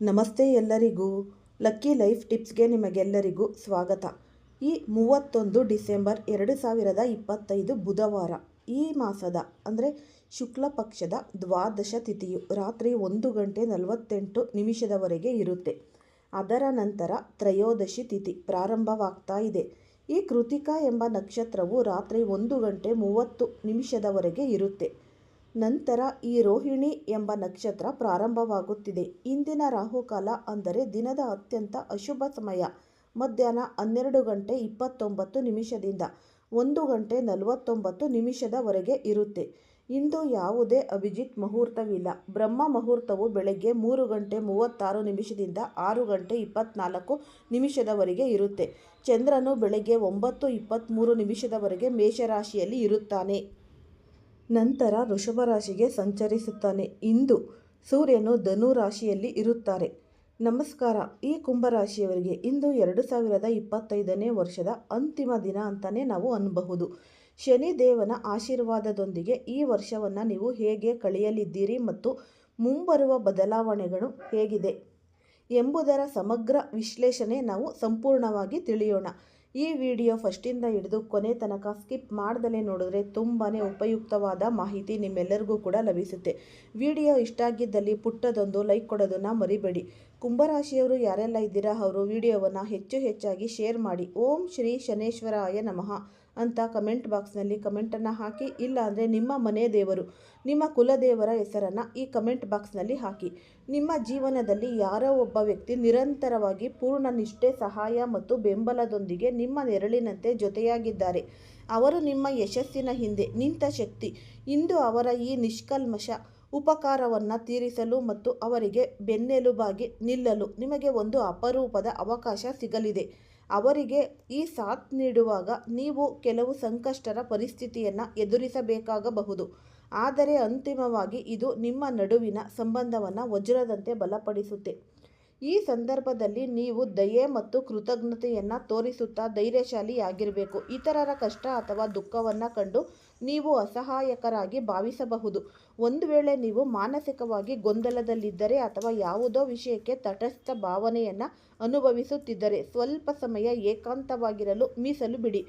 ನಮಸ್ತೆ ಎಲ್ಲರಿಗೂ. Lucky life ಟಿಪ್ಸ್ಗೆ ನಿಮಗೆಲ್ಲರಿಗೂ ಸ್ವಾಗತ. ಈ 31 ಡಿಸೆಂಬರ್ 2025 ಬುಧವಾರ, ಈ ಮಾಸದ ಅಂದರೆ ಶುಕ್ಲ ಪಕ್ಷದ ದ್ವಾದಶ ತಿಥಿಯು ರಾತ್ರಿ 1:48 ಇರುತ್ತೆ. ಅದರ ನಂತರ ತ್ರಯೋದಶಿ ತಿಥಿ ಪ್ರಾರಂಭವಾಗ್ತಾ ಇದೆ. ಈ ಕೃತಿಕಾ ಎಂಬ ನಕ್ಷತ್ರವು ರಾತ್ರಿ 1:30 ಇರುತ್ತೆ. ನಂತರ ಈ ರೋಹಿಣಿ ಎಂಬ ನಕ್ಷತ್ರ ಪ್ರಾರಂಭವಾಗುತ್ತಿದೆ. ಇಂದಿನ ರಾಹುಕಾಲ ಅಂದರೆ ದಿನದ ಅತ್ಯಂತ ಅಶುಭ ಸಮಯ ಮಧ್ಯಾಹ್ನ 12:29 1:49 ಇರುತ್ತೆ. ಇಂದು ಯಾವುದೇ ಅಭಿಜಿತ್ ಮುಹೂರ್ತವಿಲ್ಲ. ಬ್ರಹ್ಮ ಮುಹೂರ್ತವು ಬೆಳಗ್ಗೆ 3:36 6:24 ಇರುತ್ತೆ. ಚಂದ್ರನು ಬೆಳಗ್ಗೆ 9:23 ಮೇಷರಾಶಿಯಲ್ಲಿ ಇರುತ್ತಾನೆ. ನಂತರ ವೃಷಭ ರಾಶಿಗೆ ಸಂಚರಿಸುತ್ತಾನೆ. ಇಂದು ಸೂರ್ಯನು ಧನು ರಾಶಿಯಲ್ಲಿ ಇರುತ್ತಾರೆ. ನಮಸ್ಕಾರ. ಈ ಕುಂಭರಾಶಿಯವರಿಗೆ ಇಂದು 2025ನೇ ವರ್ಷದ ಅಂತಿಮ ದಿನ ಅಂತಲೇ ನಾವು ಅನ್ನಬಹುದು. ಶನಿದೇವನ ಆಶೀರ್ವಾದದೊಂದಿಗೆ ಈ ವರ್ಷವನ್ನು ನೀವು ಹೇಗೆ ಕಳೆಯಲಿದ್ದೀರಿ ಮತ್ತು ಮುಂಬರುವ ಬದಲಾವಣೆಗಳು ಹೇಗಿದೆ ಎಂಬುದರ ಸಮಗ್ರ ವಿಶ್ಲೇಷಣೆ ನಾವು ಸಂಪೂರ್ಣವಾಗಿ ತಿಳಿಯೋಣ. ಈ ವಿಡಿಯೋ ಫಸ್ಟಿಂದ ಹಿಡಿದು ಕೊನೆ ತನಕ ಸ್ಕಿಪ್ ಮಾಡ್ದಲೇ ನೋಡಿದ್ರೆ ತುಂಬಾ ಉಪಯುಕ್ತವಾದ ಮಾಹಿತಿ ನಿಮ್ಮೆಲ್ಲರಿಗೂ ಕೂಡ ಲಭಿಸುತ್ತೆ. ವಿಡಿಯೋ ಇಷ್ಟ ಆಗಿದ್ದಲ್ಲಿ ಪುಟ್ಟದೊಂದು ಲೈಕ್ ಕೊಡೋದನ್ನು ಮರಿಬೇಡಿ. ಕುಂಭರಾಶಿಯವರು ಯಾರೆಲ್ಲ ಇದ್ದೀರಾ ಅವರು ವಿಡಿಯೋವನ್ನು ಹೆಚ್ಚಾಗಿ ಶೇರ್ ಮಾಡಿ. ಓಂ ಶ್ರೀ ಶನೇಶ್ವರಾಯ ನಮಃ ಅಂತ ಕಮೆಂಟ್ ಬಾಕ್ಸ್ನಲ್ಲಿ ಕಮೆಂಟನ್ನು ಹಾಕಿ. ಇಲ್ಲಾಂದರೆ ನಿಮ್ಮ ಮನೆ ದೇವರು, ನಿಮ್ಮ ಕುಲದೇವರ ಹೆಸರನ್ನು ಈ ಕಮೆಂಟ್ ಬಾಕ್ಸ್ನಲ್ಲಿ ಹಾಕಿ. ನಿಮ್ಮ ಜೀವನದಲ್ಲಿ ಯಾರೋ ಒಬ್ಬ ವ್ಯಕ್ತಿ ನಿರಂತರವಾಗಿ ಪೂರ್ಣ ನಿಷ್ಠೆ, ಸಹಾಯ ಮತ್ತು ಬೆಂಬಲದೊಂದಿಗೆ ನಿಮ್ಮ ನೆರಳಿನಂತೆ ಜೊತೆಯಾಗಿದ್ದಾರೆ. ಅವರು ನಿಮ್ಮ ಯಶಸ್ಸಿನ ಹಿಂದೆ ನಿಂತ ಶಕ್ತಿ. ಇಂದು ಅವರ ಈ ನಿಷ್ಕಲ್ಮಶ ಉಪಕಾರವನ್ನು ತೀರಿಸಲು ಮತ್ತು ಅವರಿಗೆ ಬೆನ್ನೆಲುಬಾಗಿ ನಿಲ್ಲಲು ನಿಮಗೆ ಒಂದು ಅಪರೂಪದ ಅವಕಾಶ ಸಿಗಲಿದೆ. ಅವರಿಗೆ ಈ ಸಾಥ್ ನೀಡುವಾಗ ನೀವು ಕೆಲವು ಸಂಕಷ್ಟರ ಪರಿಸ್ಥಿತಿಯನ್ನು ಎದುರಿಸಬೇಕಾಗಬಹುದು. ಆದರೆ ಅಂತಿಮವಾಗಿ ಇದು ನಿಮ್ಮ ನಡುವಿನ ಸಂಬಂಧವನ್ನು ವಜ್ರದಂತೆ ಬಲಪಡಿಸುತ್ತೆ. ಈ ಸಂದರ್ಭದಲ್ಲಿ ನೀವು ದಯೆ ಮತ್ತು ಕೃತಜ್ಞತೆಯನ್ನು ತೋರಿಸುತ್ತಾ ಧೈರ್ಯಶಾಲಿಯಾಗಿರಬೇಕು. ಇತರರ ಕಷ್ಟ ಅಥವಾ ದುಃಖವನ್ನು ಕಂಡು ನೀವು ಅಸಹಾಯಕರಾಗಿ ಭಾವಿಸಬಹುದು. ಒಂದು ವೇಳೆ ನೀವು ಮಾನಸಿಕವಾಗಿ ಗೊಂದಲದಲ್ಲಿದ್ದರೆ ಅಥವಾ ಯಾವುದೋ ವಿಷಯಕ್ಕೆ ತಟಸ್ಥ ಭಾವನೆಯನ್ನು ಅನುಭವಿಸುತ್ತಿದ್ದರೆ ಸ್ವಲ್ಪ ಸಮಯ ಏಕಾಂತವಾಗಿರಲು ಮೀಸಲು ಬಿಡಿ.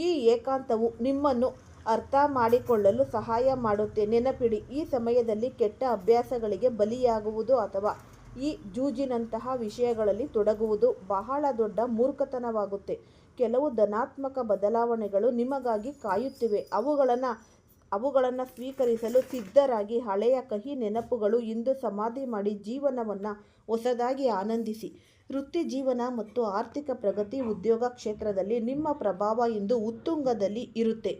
ಈ ಏಕಾಂತವು ನಿಮ್ಮನ್ನು ಅರ್ಥ ಮಾಡಿಕೊಳ್ಳಲು ಸಹಾಯ ಮಾಡುತ್ತೆ. ನೆನಪಿಡಿ, ಈ ಸಮಯದಲ್ಲಿ ಕೆಟ್ಟ ಅಭ್ಯಾಸಗಳಿಗೆ ಬಲಿಯಾಗುವುದು ಅಥವಾ ಈ ಜೂಜಿನಂತಹ ವಿಷಯಗಳಲ್ಲಿ ತೊಡಗುವುದು ಬಹಳ ದೊಡ್ಡ ಮೂರ್ಖತನವಾಗುತ್ತೆ. ಕೆಲವು ಧನಾತ್ಮಕ ಬದಲಾವಣೆಗಳು ನಿಮಗಾಗಿ ಕಾಯುತ್ತಿವೆ. ಅವುಗಳನ್ನು ಸ್ವೀಕರಿಸಲು ಸಿದ್ಧರಾಗಿ. ಹಳೆಯ ಕಹಿ ನೆನಪುಗಳು ಇಂದು ಸಮಾಧಿ ಮಾಡಿ ಜೀವನವನ್ನು ಹೊಸದಾಗಿ ಆನಂದಿಸಿ. ವೃತ್ತಿ ಜೀವನ ಮತ್ತು ಆರ್ಥಿಕ ಪ್ರಗತಿ. ಉದ್ಯೋಗ ಕ್ಷೇತ್ರದಲ್ಲಿ ನಿಮ್ಮ ಪ್ರಭಾವ ಇಂದು ಉತ್ತುಂಗದಲ್ಲಿ ಇರುತ್ತೆ.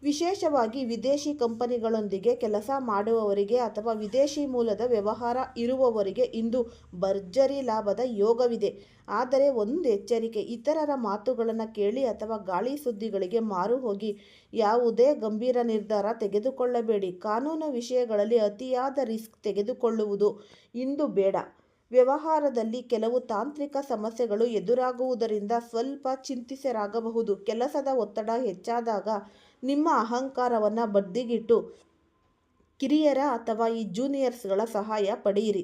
ವಿಶೇಷವಾಗಿ ವಿದೇಶಿ ಕಂಪನಿಗಳೊಂದಿಗೆ ಕೆಲಸ ಮಾಡುವವರಿಗೆ ಅಥವಾ ವಿದೇಶಿ ಮೂಲದ ವ್ಯವಹಾರ ಇರುವವರಿಗೆ ಇಂದು ಭರ್ಜರಿ ಲಾಭದ ಯೋಗವಿದೆ. ಆದರೆ ಒಂದು ಎಚ್ಚರಿಕೆ, ಇತರರ ಮಾತುಗಳನ್ನು ಕೇಳಿ ಅಥವಾ ಗಾಳಿ ಸುದ್ದಿಗಳಿಗೆ ಮಾರು ಹೋಗಿ ಯಾವುದೇ ಗಂಭೀರ ನಿರ್ಧಾರ ತೆಗೆದುಕೊಳ್ಳಬೇಡಿ. ಕಾನೂನು ವಿಷಯಗಳಲ್ಲಿ ಅತಿಯಾದ ರಿಸ್ಕ್ ತೆಗೆದುಕೊಳ್ಳುವುದು ಇಂದು ಬೇಡ. ವ್ಯವಹಾರದಲ್ಲಿ ಕೆಲವು ತಾಂತ್ರಿಕ ಸಮಸ್ಯೆಗಳು ಎದುರಾಗುವುದರಿಂದ ಸ್ವಲ್ಪ ಚಿಂತಿತರಾಗಬಹುದು. ಕೆಲಸದ ಒತ್ತಡ ಹೆಚ್ಚಾದಾಗ ನಿಮ್ಮ ಅಹಂಕಾರವನ್ನು ಬದಿಗಿಟ್ಟು ಕಿರಿಯರ ಅಥವಾ ಈ ಜೂನಿಯರ್ಸ್ಗಳ ಸಹಾಯ ಪಡೆಯಿರಿ.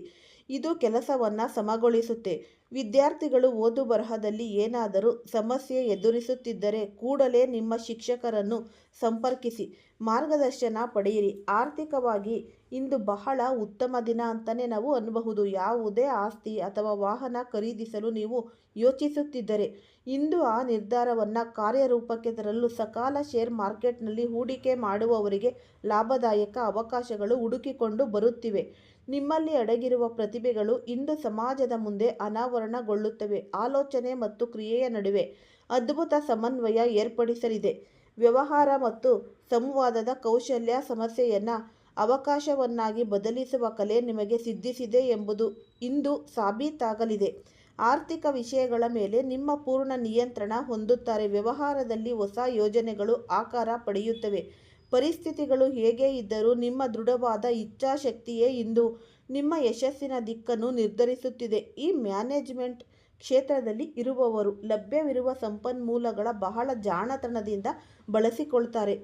ಇದು ಕೆಲಸವನ್ನು ಸಮಗೊಳಿಸುತ್ತೆ. ವಿದ್ಯಾರ್ಥಿಗಳು ಓದು ಬರಹದಲ್ಲಿ ಏನಾದರೂ ಸಮಸ್ಯೆ ಎದುರಿಸುತ್ತಿದ್ದರೆ ಕೂಡಲೇ ನಿಮ್ಮ ಶಿಕ್ಷಕರನ್ನು ಸಂಪರ್ಕಿಸಿ ಮಾರ್ಗದರ್ಶನ ಪಡೆಯಿರಿ. ಆರ್ಥಿಕವಾಗಿ ಇಂದು ಬಹಳ ಉತ್ತಮ ದಿನ ಅಂತಲೇ ನಾವು ಅನ್ನಬಹುದು. ಯಾವುದೇ ಆಸ್ತಿ ಅಥವಾ ವಾಹನ ಖರೀದಿಸಲು ನೀವು ಯೋಚಿಸುತ್ತಿದ್ದರೆ ಇಂದು ಆ ನಿರ್ಧಾರವನ್ನು ಕಾರ್ಯರೂಪಕ್ಕೆ ತರಲು ಸಕಾಲ ಶೇರ್ ಮಾರ್ಕೆಟ್ನಲ್ಲಿ ಹೂಡಿಕೆ ಮಾಡುವವರಿಗೆ ಲಾಭದಾಯಕ ಅವಕಾಶಗಳು ಹುಡುಕಿಕೊಂಡು ಬರುತ್ತಿವೆ. ನಿಮ್ಮಲ್ಲಿ ಅಡಗಿರುವ ಪ್ರತಿಭೆಗಳು ಇಂದು ಸಮಾಜದ ಮುಂದೆ ಅನಾವರಣಗೊಳ್ಳುತ್ತವೆ. ಆಲೋಚನೆ ಮತ್ತು ಕ್ರಿಯೆಯ ನಡುವೆ ಅದ್ಭುತ ಸಮನ್ವಯ ಏರ್ಪಡಿಸಲಿದೆ. ವ್ಯವಹಾರ ಮತ್ತು ಸಂವಾದದ ಕೌಶಲ್ಯ ಸಮಸ್ಯೆಯನ್ನು ಅವಕಾಶವನ್ನಾಗಿ ಬದಲಿಸುವ ಕಲೆ ನಿಮಗೆ ಸಿದ್ಧಿಸಿದೆ ಎಂಬುದು ಇಂದು ಸಾಬೀತಾಗಲಿದೆ. ಆರ್ಥಿಕ ವಿಷಯಗಳ ಮೇಲೆ ನಿಮ್ಮ ಪೂರ್ಣ ನಿಯಂತ್ರಣ ಹೊಂದುತ್ತಾರೆ. ವ್ಯವಹಾರದಲ್ಲಿ ಹೊಸ ಯೋಜನೆಗಳು ಆಕಾರ ಪಡೆಯುತ್ತವೆ. ಪರಿಸ್ಥಿತಿಗಳು ಹೇಗೆ ಇದ್ದರೂ ನಿಮ್ಮ ದೃಢವಾದ ಇಚ್ಛಾಶಕ್ತಿಯೇ ಇಂದು ನಿಮ್ಮ ಯಶಸ್ಸಿನ ದಿಕ್ಕನ್ನು ನಿರ್ಧರಿಸುತ್ತಿದೆ. ಈ ಮ್ಯಾನೇಜ್ಮೆಂಟ್ ಕ್ಷೇತ್ರದಲ್ಲಿ ಇರುವವರು ಲಭ್ಯವಿರುವ ಸಂಪನ್ಮೂಲಗಳ ಬಹಳ ಜಾಣತನದಿಂದ ಬಳಸಿಕೊಳ್ತಾರೆ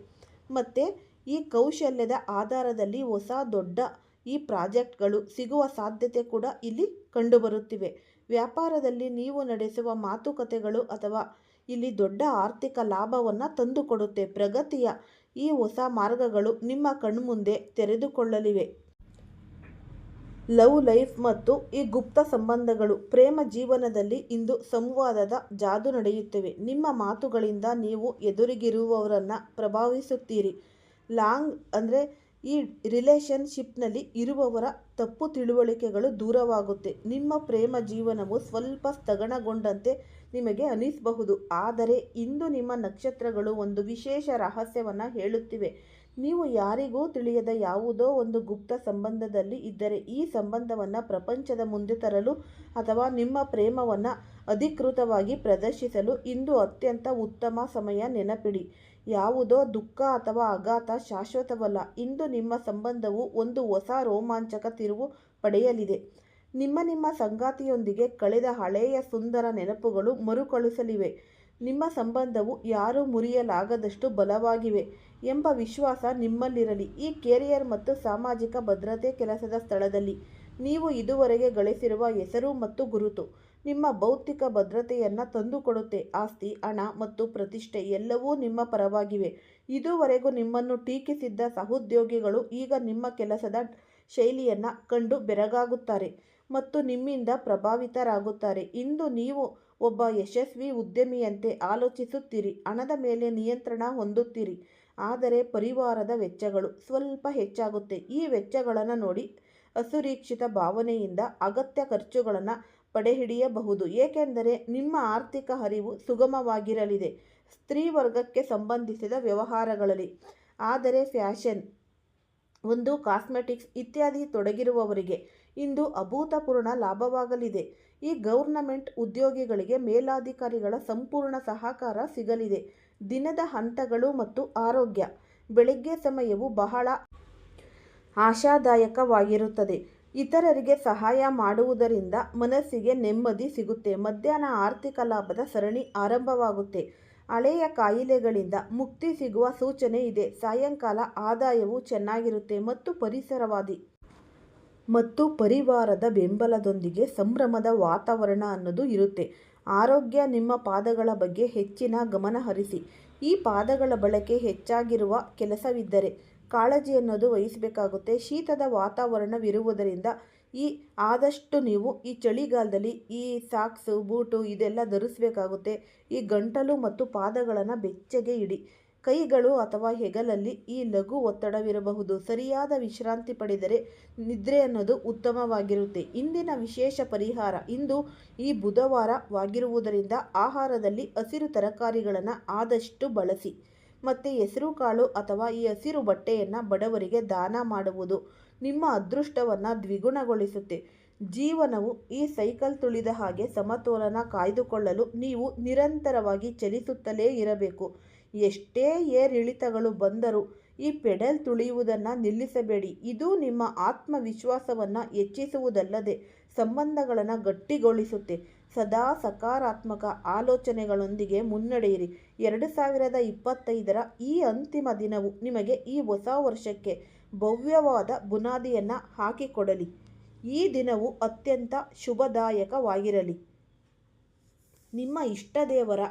ಮತ್ತು ಈ ಕೌಶಲ್ಯದ ಆಧಾರದಲ್ಲಿ ಹೊಸ ದೊಡ್ಡ ಈ ಪ್ರಾಜೆಕ್ಟ್ಗಳು ಸಿಗುವ ಸಾಧ್ಯತೆ ಕೂಡ ಇಲ್ಲಿ ಕಂಡುಬರುತ್ತಿವೆ. ವ್ಯಾಪಾರದಲ್ಲಿ ನೀವು ನಡೆಸುವ ಮಾತುಕತೆಗಳು ಅಥವಾ ಇಲ್ಲಿ ದೊಡ್ಡ ಆರ್ಥಿಕ ಲಾಭವನ್ನು ತಂದುಕೊಡುತ್ತೆ. ಪ್ರಗತಿಯ ಈ ಹೊಸ ಮಾರ್ಗಗಳು ನಿಮ್ಮ ಕಣ್ಮುಂದೆ ತೆರೆದುಕೊಳ್ಳಲಿವೆ. ಲವ್ ಲೈಫ್ ಮತ್ತು ಈ ಗುಪ್ತ ಸಂಬಂಧಗಳು, ಪ್ರೇಮ ಜೀವನದಲ್ಲಿ ಇಂದು ಸಂವಾದದ ಜಾದು ನಡೆಯುತ್ತವೆ. ನಿಮ್ಮ ಮಾತುಗಳಿಂದ ನೀವು ಎದುರಿಗಿರುವವರನ್ನು ಪ್ರಭಾವಿಸುತ್ತೀರಿ. ಲಾಂಗ್ ಅಂದರೆ ಈ ರಿಲೇಷನ್ಶಿಪ್ನಲ್ಲಿ ಇರುವವರ ತಪ್ಪು ತಿಳುವಳಿಕೆಗಳು ದೂರವಾಗುತ್ತೆ. ನಿಮ್ಮ ಪ್ರೇಮ ಜೀವನವು ಸ್ವಲ್ಪ ಸ್ಥಗನಗೊಂಡಂತೆ ನಿಮಗೆ ಅನಿಸಬಹುದು, ಆದರೆ ಇಂದು ನಿಮ್ಮ ನಕ್ಷತ್ರಗಳು ಒಂದು ವಿಶೇಷ ರಹಸ್ಯವನ್ನು ಹೇಳುತ್ತಿವೆ. ನೀವು ಯಾರಿಗೂ ತಿಳಿಯದ ಯಾವುದೋ ಒಂದು ಗುಪ್ತ ಸಂಬಂಧದಲ್ಲಿ ಇದ್ದರೆ ಈ ಸಂಬಂಧವನ್ನು ಪ್ರಪಂಚದ ಮುಂದೆ ತರಲು ಅಥವಾ ನಿಮ್ಮ ಪ್ರೇಮವನ್ನು ಅಧಿಕೃತವಾಗಿ ಪ್ರದರ್ಶಿಸಲು ಇಂದು ಅತ್ಯಂತ ಉತ್ತಮ ಸಮಯ. ನೆನಪಿಡಿ, ಯಾವುದೋ ದುಃಖ ಅಥವಾ ಆಘಾತ ಶಾಶ್ವತವಲ್ಲ. ಇಂದು ನಿಮ್ಮ ಸಂಬಂಧವು ಒಂದು ಹೊಸ ರೋಮಾಂಚಕ ತಿರುವು ಪಡೆಯಲಿದೆ. ನಿಮ್ಮ ಸಂಗಾತಿಯೊಂದಿಗೆ ಕಳೆದ ಹಳೆಯ ಸುಂದರ ನೆನಪುಗಳು ಮರುಕಳಿಸಲಿವೆ. ನಿಮ್ಮ ಸಂಬಂಧವು ಯಾರೂ ಮುರಿಯಲಾಗದಷ್ಟು ಬಲವಾಗಿವೆ ಎಂಬ ವಿಶ್ವಾಸ ನಿಮ್ಮಲ್ಲಿರಲಿ. ಈ ಕೆರಿಯರ್ ಮತ್ತು ಸಾಮಾಜಿಕ ಭದ್ರತೆ, ಕೆಲಸದ ಸ್ಥಳದಲ್ಲಿ ನೀವು ಇದುವರೆಗೆ ಗಳಿಸಿರುವ ಹೆಸರು ಮತ್ತು ಗುರುತು ನಿಮ್ಮ ಭೌತಿಕ ಭದ್ರತೆಯನ್ನು ತಂದುಕೊಡುತ್ತೆ. ಆಸ್ತಿ, ಹಣ ಮತ್ತು ಪ್ರತಿಷ್ಠೆ ಎಲ್ಲವೂ ನಿಮ್ಮ ಪರವಾಗಿವೆ. ಇದುವರೆಗೂ ನಿಮ್ಮನ್ನು ಟೀಕಿಸಿದ್ದ ಸಹೋದ್ಯೋಗಿಗಳು ಈಗ ನಿಮ್ಮ ಕೆಲಸದ ಶೈಲಿಯನ್ನು ಕಂಡು ಬೆರಗಾಗುತ್ತಾರೆ ಮತ್ತು ನಿಮ್ಮಿಂದ ಪ್ರಭಾವಿತರಾಗುತ್ತಾರೆ. ಇಂದು ನೀವು ಒಬ್ಬ ಯಶಸ್ವಿ ಉದ್ಯಮಿಯಂತೆ ಆಲೋಚಿಸುತ್ತೀರಿ, ಹಣದ ಮೇಲೆ ನಿಯಂತ್ರಣ ಹೊಂದುತ್ತೀರಿ. ಆದರೆ ಪರಿವಾರದ ವೆಚ್ಚಗಳು ಸ್ವಲ್ಪ ಹೆಚ್ಚಾಗುತ್ತೆ. ಈ ವೆಚ್ಚಗಳನ್ನು ನೋಡಿ ಅಸುರಕ್ಷಿತ ಭಾವನೆಯಿಂದ ಅಗತ್ಯ ಖರ್ಚುಗಳನ್ನು ತಡೆಹಿಡಿಯಬಹುದು, ಏಕೆಂದರೆ ನಿಮ್ಮ ಆರ್ಥಿಕ ಹರಿವು ಸುಗಮವಾಗಿರಲಿದೆ. ಸ್ತ್ರೀ ವರ್ಗಕ್ಕೆ ಸಂಬಂಧಿಸಿದ ವ್ಯವಹಾರಗಳಲ್ಲಿ, ಆದರೆ ಫ್ಯಾಷನ್, ಒಂದು ಕಾಸ್ಮೆಟಿಕ್ಸ್ ಇತ್ಯಾದಿ ತೊಡಗಿರುವವರಿಗೆ ಇಂದು ಅಭೂತಪೂರ್ಣ ಲಾಭವಾಗಲಿದೆ. ಈ ಗೌರ್ನಮೆಂಟ್ ಉದ್ಯೋಗಿಗಳಿಗೆ ಮೇಲಾಧಿಕಾರಿಗಳ ಸಂಪೂರ್ಣ ಸಹಕಾರ ಸಿಗಲಿದೆ. ದಿನದ ಹಂತಗಳು ಮತ್ತು ಆರೋಗ್ಯ, ಬೆಳಗ್ಗೆ ಸಮಯವು ಬಹಳ ಆಶಾದಾಯಕವಾಗಿರುತ್ತದೆ. ಇತರರಿಗೆ ಸಹಾಯ ಮಾಡುವುದರಿಂದ ಮನಸ್ಸಿಗೆ ನೆಮ್ಮದಿ ಸಿಗುತ್ತೆ. ಮಧ್ಯಾಹ್ನ ಆರ್ಥಿಕ ಲಾಭದ ಸರಣಿ ಆರಂಭವಾಗುತ್ತೆ. ಹಳೆಯ ಕಾಯಿಲೆಗಳಿಂದ ಮುಕ್ತಿ ಸಿಗುವ ಸೂಚನೆ ಇದೆ. ಸಾಯಂಕಾಲ ಆದಾಯವು ಚೆನ್ನಾಗಿರುತ್ತೆ ಮತ್ತು ಪರಿಸರವಾದಿ ಮತ್ತು ಪರಿವಾರದ ಬೆಂಬಲದೊಂದಿಗೆ ಸಂಭ್ರಮದ ವಾತಾವರಣ ಅನ್ನೋದು ಇರುತ್ತೆ. ಆರೋಗ್ಯ, ನಿಮ್ಮ ಪಾದಗಳ ಬಗ್ಗೆ ಹೆಚ್ಚಿನ ಗಮನ ಹರಿಸಿ. ಈ ಪಾದಗಳ ಬಳಕೆ ಹೆಚ್ಚಾಗಿರುವ ಕೆಲಸವಿದ್ದರೆ ಕಾಳಜಿ ಅನ್ನೋದು ವಹಿಸಬೇಕಾಗುತ್ತೆ. ಶೀತದ ವಾತಾವರಣವಿರುವುದರಿಂದ ಆದಷ್ಟು ನೀವು ಈ ಚಳಿಗಾಲದಲ್ಲಿ ಈ ಸಾಕ್ಸು, ಬೂಟು ಇದೆಲ್ಲ ಧರಿಸಬೇಕಾಗುತ್ತೆ. ಈ ಗಂಟಲು ಮತ್ತು ಪಾದಗಳನ್ನು ಬೆಚ್ಚಗೆ ಇಡಿ. ಕೈಗಳು ಅಥವಾ ಹೆಗಲಲ್ಲಿ ಈ ಲಘು ಒತ್ತಡವಿರಬಹುದು. ಸರಿಯಾದ ವಿಶ್ರಾಂತಿ ಪಡೆದರೆ ನಿದ್ರೆ ಅನ್ನೋದು ಉತ್ತಮವಾಗಿರುತ್ತೆ. ಇಂದಿನ ವಿಶೇಷ ಪರಿಹಾರ, ಇಂದು ಈ ಬುಧವಾರವಾಗಿರುವುದರಿಂದ ಆಹಾರದಲ್ಲಿ ಹಸಿರು ತರಕಾರಿಗಳನ್ನು ಆದಷ್ಟು ಬಳಸಿ ಮತ್ತು ಹೆಸರು ಕಾಳು ಅಥವಾ ಈ ಹಸಿರು ಬಟ್ಟೆಯನ್ನು ಬಡವರಿಗೆ ದಾನ ಮಾಡುವುದು ನಿಮ್ಮ ಅದೃಷ್ಟವನ್ನು ದ್ವಿಗುಣಗೊಳಿಸುತ್ತೆ. ಜೀವನವು ಈ ಸೈಕಲ್ ತುಳಿದ ಹಾಗೆ ಸಮತೋಲನ ಕಾಯ್ದುಕೊಳ್ಳಲು ನೀವು ನಿರಂತರವಾಗಿ ಚಲಿಸುತ್ತಲೇ ಇರಬೇಕು. ಎಷ್ಟೇ ಏರಿಳಿತಗಳು ಬಂದರೂ ಈ ಪೆಡಲ್ ತುಳಿಯುವುದನ್ನು ನಿಲ್ಲಿಸಬೇಡಿ. ಇದು ನಿಮ್ಮ ಆತ್ಮವಿಶ್ವಾಸವನ್ನು ಹೆಚ್ಚಿಸುವುದಲ್ಲದೆ ಸಂಬಂಧಗಳನ್ನು ಗಟ್ಟಿಗೊಳಿಸುತ್ತೆ. ಸದಾ ಸಕಾರಾತ್ಮಕ ಆಲೋಚನೆಗಳೊಂದಿಗೆ ಮುನ್ನಡೆಯಿರಿ. 2025ರ ಈ ಅಂತಿಮ ದಿನವು ನಿಮಗೆ ಈ ಹೊಸ ವರ್ಷಕ್ಕೆ ಭವ್ಯವಾದ ಬುನಾದಿಯನ್ನು ಹಾಕಿಕೊಡಲಿ. ಈ ದಿನವು ಅತ್ಯಂತ ಶುಭದಾಯಕವಾಗಿರಲಿ. ನಿಮ್ಮ ಇಷ್ಟದೇವರ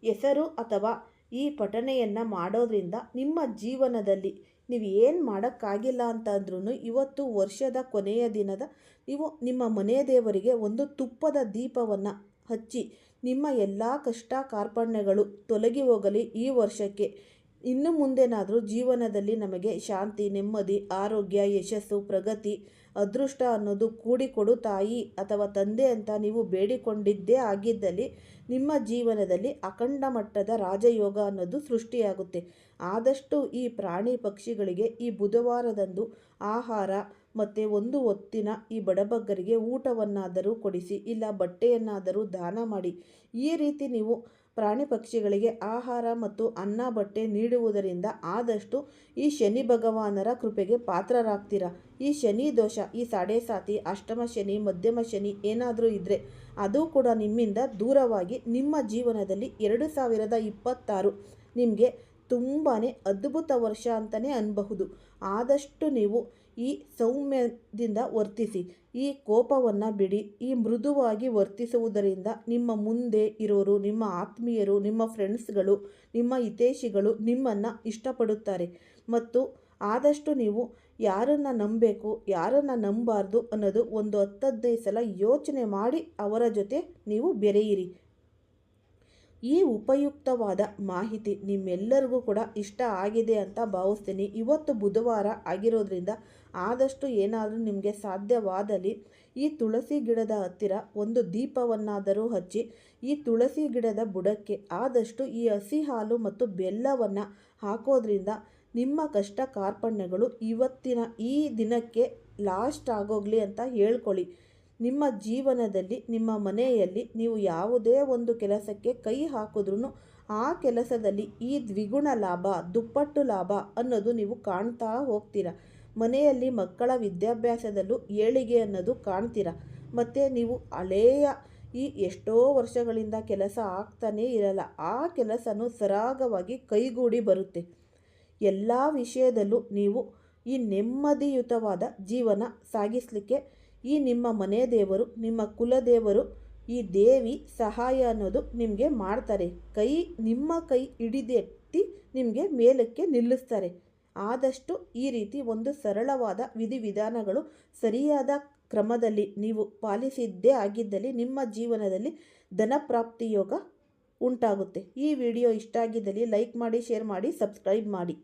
ಹೆಸರು ಅಥವಾ ಈ ಪಠಣೆಯನ್ನು ಮಾಡೋದ್ರಿಂದ ನಿಮ್ಮ ಜೀವನದಲ್ಲಿ ನೀವು ಏನು ಮಾಡೋಕ್ಕಾಗಿಲ್ಲ ಅಂತಂದ್ರೂ ಇವತ್ತು ವರ್ಷದ ಕೊನೆಯ ದಿನದ ನೀವು ನಿಮ್ಮ ಮನೆ ದೇವರಿಗೆ ಒಂದು ತುಪ್ಪದ ದೀಪವನ್ನು ಹಚ್ಚಿ ನಿಮ್ಮ ಎಲ್ಲ ಕಷ್ಟ ಕಾರ್ಪಣ್ಯಗಳು ತೊಲಗಿ ಹೋಗಲಿ. ಈ ವರ್ಷಕ್ಕೆ ಇನ್ನು ಮುಂದೆನಾದರೂ ಜೀವನದಲ್ಲಿ ನಮಗೆ ಶಾಂತಿ, ನೆಮ್ಮದಿ, ಆರೋಗ್ಯ, ಯಶಸ್ಸು, ಪ್ರಗತಿ, ಅದೃಷ್ಟ ಅನ್ನೋದು ಕೂಡಿಕೊಡು ತಾಯಿ ಅಥವಾ ತಂದೆ ಅಂತ ನೀವು ಬೇಡಿಕೊಂಡಿದ್ದೇ ಆಗಿದ್ದಲ್ಲಿ ನಿಮ್ಮ ಜೀವನದಲ್ಲಿ ಅಖಂಡ ಮಟ್ಟದ ರಾಜಯೋಗ ಅನ್ನೋದು ಸೃಷ್ಟಿಯಾಗುತ್ತೆ. ಆದಷ್ಟು ಈ ಪ್ರಾಣಿ ಪಕ್ಷಿಗಳಿಗೆ ಈ ಬುಧವಾರದಂದು ಆಹಾರ ಮತ್ತು ಒಂದು ಹೊತ್ತಿನ ಈ ಬಡಬಗ್ಗರಿಗೆ ಊಟವನ್ನಾದರೂ ಕೊಡಿಸಿ, ಇಲ್ಲ ಬಟ್ಟೆಯನ್ನಾದರೂ ದಾನ ಮಾಡಿ. ಈ ರೀತಿ ನೀವು ಪ್ರಾಣಿ ಪಕ್ಷಿಗಳಿಗೆ ಆಹಾರ ಮತ್ತು ಅನ್ನ ಬಟ್ಟೆ ನೀಡುವುದರಿಂದ ಆದಷ್ಟು ಈ ಶನಿ ಭಗವಾನರ ಕೃಪೆಗೆ ಪಾತ್ರರಾಗ್ತೀರಾ. ಈ ಶನಿ ದೋಷ, ಈ ಸಾಡೆ ಸಾತಿ, ಅಷ್ಟಮ ಶನಿ, ಮಧ್ಯಮ ಶನಿ ಏನಾದರೂ ಇದ್ದರೆ ಅದು ಕೂಡ ನಿಮ್ಮಿಂದ ದೂರವಾಗಿ ನಿಮ್ಮ ಜೀವನದಲ್ಲಿ 2026 ನಿಮಗೆ ತುಂಬಾ ಅದ್ಭುತ ವರ್ಷ ಅಂತಲೇ ಅನ್ನಬಹುದು. ಆದಷ್ಟು ನೀವು ಈ ಸೌಮ್ಯದಿಂದ ವರ್ತಿಸಿ. ಈ ಕೋಪವನ್ನು ಬಿಡಿ. ಈ ಮೃದುವಾಗಿ ವರ್ತಿಸುವುದರಿಂದ ನಿಮ್ಮ ಮುಂದೆ ಇರೋರು, ನಿಮ್ಮ ಆತ್ಮೀಯರು, ನಿಮ್ಮ ಫ್ರೆಂಡ್ಸ್ಗಳು, ನಿಮ್ಮ ಹಿತೈಷಿಗಳು ನಿಮ್ಮನ್ನು ಇಷ್ಟಪಡುತ್ತಾರೆ. ಮತ್ತು ಆದಷ್ಟು ನೀವು ಯಾರನ್ನು ನಂಬಬೇಕು, ಯಾರನ್ನು ನಂಬಬಾರ್ದು ಅನ್ನೋದು ಒಂದು 10-15 ಸಲ ಯೋಚನೆ ಮಾಡಿ ಅವರ ಜೊತೆ ನೀವು ಬೆರೆಯಿರಿ. ಈ ಉಪಯುಕ್ತವಾದ ಮಾಹಿತಿ ನಿಮ್ಮೆಲ್ಲರಿಗೂ ಕೂಡ ಇಷ್ಟ ಆಗಿದೆ ಅಂತ ಭಾವಿಸ್ತೀನಿ. ಇವತ್ತು ಬುಧವಾರ ಆಗಿರೋದ್ರಿಂದ ಆದಷ್ಟು ಏನಾದರೂ ನಿಮಗೆ ಸಾಧ್ಯವಾದಲ್ಲಿ ಈ ತುಳಸಿ ಗಿಡದ ಹತ್ತಿರ ಒಂದು ದೀಪವನ್ನಾದರೂ ಹಚ್ಚಿ, ಈ ತುಳಸಿ ಗಿಡದ ಬುಡಕ್ಕೆ ಆದಷ್ಟು ಈ ಹಸಿ ಹಾಲು ಮತ್ತು ಬೆಲ್ಲವನ್ನು ಹಾಕೋದ್ರಿಂದ ನಿಮ್ಮ ಕಷ್ಟ ಕಾರ್ಪಣ್ಯಗಳು ಇವತ್ತಿನ ಈ ದಿನಕ್ಕೆ ಲಾಸ್ಟ್ ಆಗೋಗಲಿ ಅಂತ ಹೇಳ್ಕೊಳ್ಳಿ. ನಿಮ್ಮ ಜೀವನದಲ್ಲಿ, ನಿಮ್ಮ ಮನೆಯಲ್ಲಿ ನೀವು ಯಾವುದೇ ಒಂದು ಕೆಲಸಕ್ಕೆ ಕೈ ಹಾಕಿದ್ರೂ ಆ ಕೆಲಸದಲ್ಲಿ ಈ ದ್ವಿಗುಣ ಲಾಭ, ದುಪ್ಪಟ್ಟು ಲಾಭ ಅನ್ನೋದು ನೀವು ಕಾಣ್ತಾ ಹೋಗ್ತೀರ. ಮನೆಯಲ್ಲಿ ಮಕ್ಕಳ ವಿದ್ಯಾಭ್ಯಾಸದಲ್ಲೂ ಏಳಿಗೆ ಅನ್ನೋದು ಕಾಣ್ತೀರ. ಮತ್ತು ನೀವು ಹಳೆಯ ಈ ಎಷ್ಟೋ ವರ್ಷಗಳಿಂದ ಕೆಲಸ ಆಗ್ತಾನೇ ಇರಲ್ಲ, ಆ ಕೆಲಸನೂ ಸರಾಗವಾಗಿ ಕೈಗೂಡಿ ಬರುತ್ತೆ. ಎಲ್ಲ ವಿಷಯದಲ್ಲೂ ನೀವು ಈ ನೆಮ್ಮದಿಯುತವಾದ ಜೀವನ ಸಾಗಿಸಲಿಕ್ಕೆ ಈ ನಿಮ್ಮ ಮನೆ ದೇವರು, ನಿಮ್ಮ ಕುಲದೇವರು, ಈ ದೇವಿ ಸಹಾಯ ಅನ್ನೋದು ನಿಮಗೆ ಮಾಡ್ತಾರೆ. ನಿಮ್ಮ ಕೈ ಹಿಡಿದೆತ್ತಿ ನಿಮಗೆ ಮೇಲಕ್ಕೆ ನಿಲ್ಲಿಸ್ತಾರೆ. ಆದಷ್ಟು ಈ ರೀತಿ ಒಂದು ಸರಳವಾದ ವಿಧಿವಿಧಾನಗಳು ಸರಿಯಾದ ಕ್ರಮದಲ್ಲಿ ನೀವು ಪಾಲಿಸಿದ್ದೇ ಆಗಿದ್ದಲ್ಲಿ ನಿಮ್ಮ ಜೀವನದಲ್ಲಿ ಧನಪ್ರಾಪ್ತಿ ಯೋಗ ಉಂಟಾಗುತ್ತೆ. ಈ ವಿಡಿಯೋ ಇಷ್ಟ ಆಗಿದ್ದಲ್ಲಿ ಲೈಕ್ ಮಾಡಿ, ಶೇರ್ ಮಾಡಿ, ಸಬ್ಸ್ಕ್ರೈಬ್ ಮಾಡಿ.